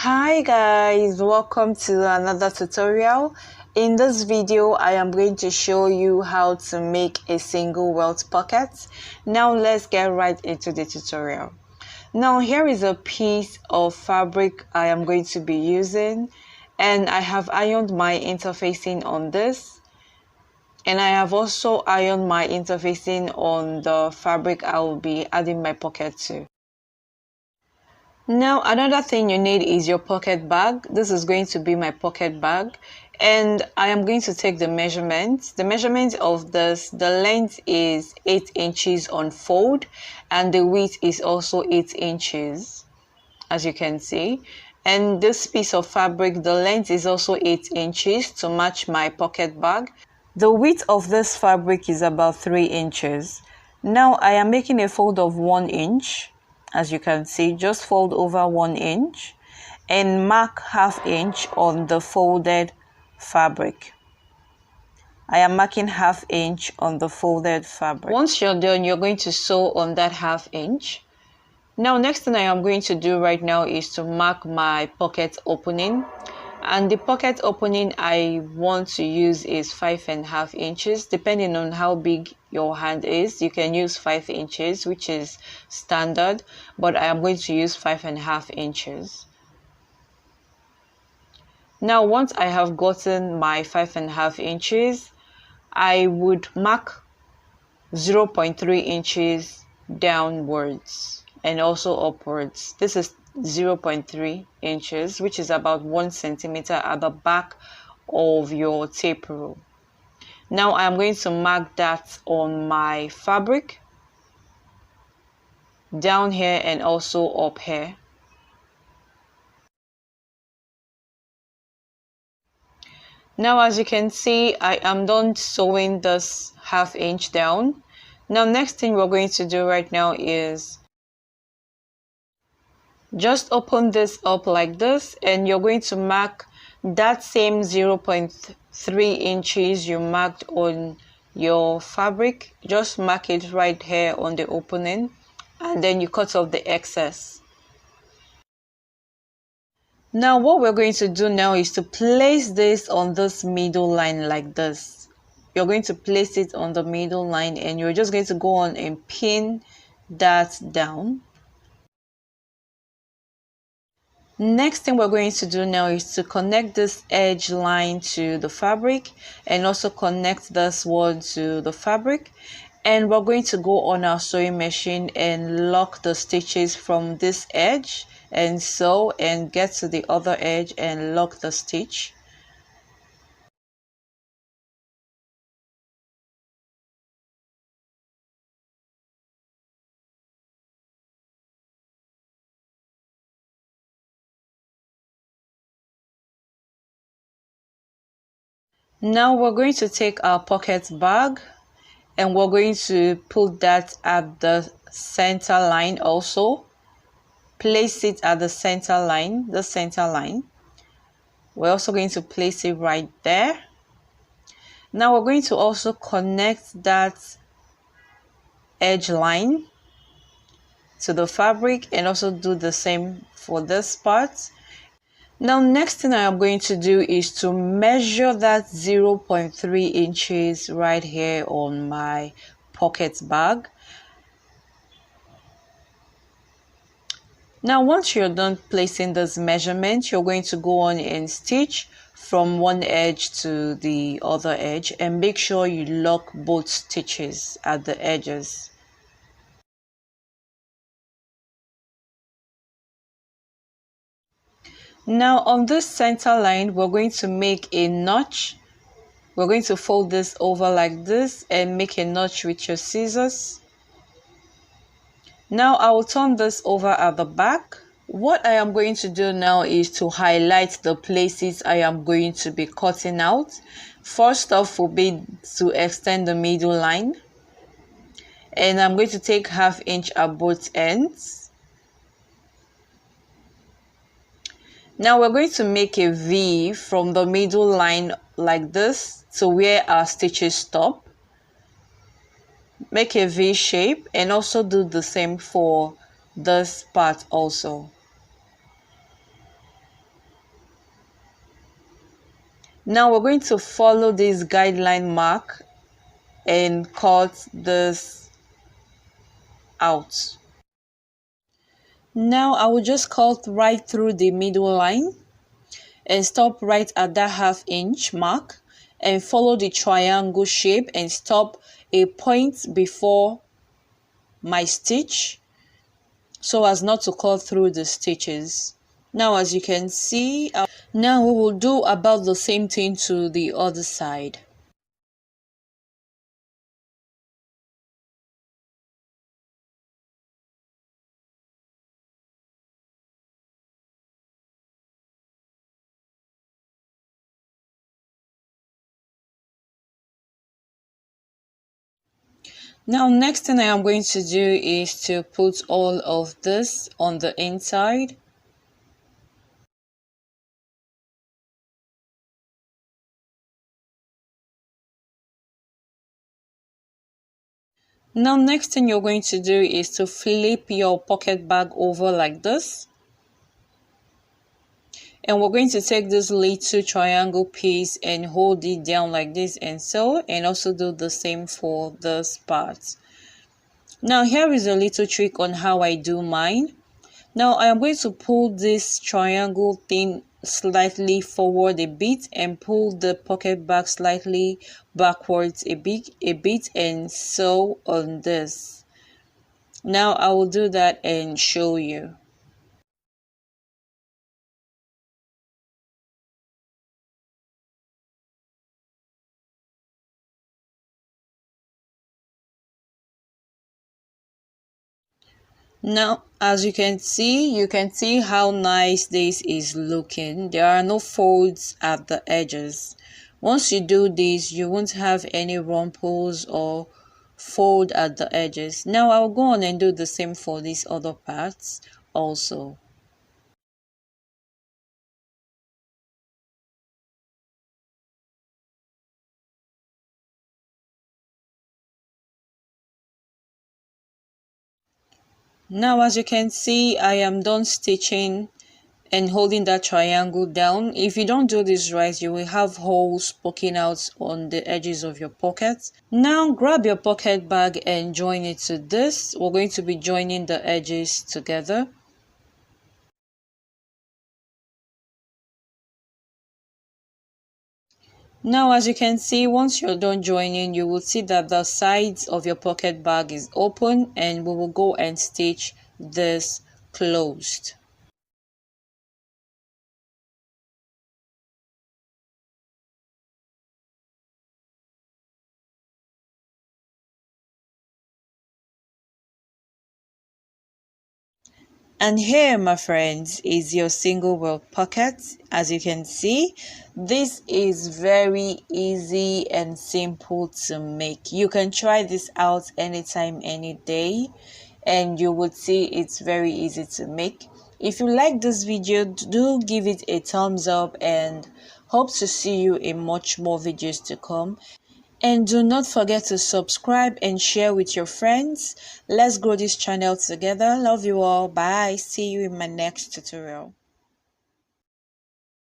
Hi guys, welcome to another tutorial. In this video I am going to show you how to make a single welt pocket. Now let's get right into the tutorial. Now here is a piece of fabric I am going to be using, and I have ironed my interfacing on this, and I have also ironed my interfacing on the fabric I will be adding my pocket to. Now another thing you need is your pocket bag. This is going to be my pocket bag, and I am going to take the measurements. The measurement of this, the length is 8 inches on fold, and the width is also 8 inches, as you can see. And this piece of fabric, the length is also 8 inches to match my pocket bag. The width of this fabric is about 3 inches. Now I am making a fold of 1 inch. As you can see, just fold over 1 inch and mark ½ inch on the folded fabric. I am marking ½ inch on the folded fabric. Once you're done, you're going to sew on that ½ inch. Now, next thing I am going to do right now is to mark my pocket opening. And the pocket opening I want to use is 5½ inches. Depending on how big your hand is, you can use 5 inches, which is standard, but I am going to use 5½ inches. Now, once I have gotten my 5½ inches, I would mark 0.3 inches downwards and also upwards. This is 0.3 inches, which is about 1 centimeter at the back of your tape rule. Now I am going to mark that on my fabric, down here and also up here. Now, as you can see, I am done sewing this ½ inch down. Now, next thing we're going to do right now is just open this up like this, and you're going to mark that same 0.3 inches you marked on your fabric. Just mark it right here on the opening, and then you cut off the excess. Now what we're going to do now is to place this on this middle line like this. You're going to place it on the middle line, and you're just going to go on and pin that down. Next thing we're going to do now is to connect this edge line to the fabric, and also connect this one to the fabric, and we're going to go on our sewing machine and lock the stitches from this edge and sew and get to the other edge and lock the stitch. Now we're going to take our pocket bag, and we're going to put that at the center line also. Place it at the center line, We're also going to place it right there. Now we're going to also connect that edge line to the fabric and also do the same for this part. Now, next thing I am going to do is to measure that 0.3 inches right here on my pocket bag. Now, once you're done placing this measurement, you're going to go on and stitch from one edge to the other edge, and make sure you lock both stitches at the edges. Now on this center line, we're going to make a notch. We're going to fold this over like this and make a notch with your scissors. Now I will turn this over at the back. What I am going to do now is to highlight the places I am going to be cutting out. First off will be to extend the middle line, and I'm going to take ½ inch at both ends. Now we're going to make a V from the middle line like this to where our stitches stop. Make a V shape, and also do the same for this part also. Now we're going to follow this guideline mark and cut this out. Now I will just cut right through the middle line and stop right at that 1/2 inch mark and follow the triangle shape and stop a point before my stitch so as not to cut through the stitches. Now as you can see, now we will do about the same thing to the other side. Now next thing I am going to do is to put all of this on the inside. Now next thing you're going to do is to flip your pocket bag over like this. And we're going to take this little triangle piece and hold it down like this and so, and also do the same for this part. Now here is a little trick on how I do mine. Now I am going to pull this triangle thing slightly forward a bit and pull the pocket bag slightly backwards a bit and sew on this. Now I will do that and show you. Now, as you can see how nice this is looking. There are no folds at the edges. Once you do this, you won't have any rumples or fold at the edges. Now, I'll go on and do the same for these other parts also. Now, as you can see, I am done stitching and holding that triangle down. If you don't do this right, you will have holes poking out on the edges of your pocket. Now grab your pocket bag and join it to this. We're going to be joining the edges together. Now as you can see, once you're done joining, you will see that the sides of your pocket bag is open, and we will go and stitch this closed. And here, my friends, is your single welt pocket. As you can see, this is very easy and simple to make. You can try this out anytime, any day, and you would see it's very easy to make. If you like this video, do give it a thumbs up, and hope to see you in much more videos to come. And do not forget to subscribe and share with your friends. Let's grow this channel together. Love you all. Bye. See you in my next tutorial.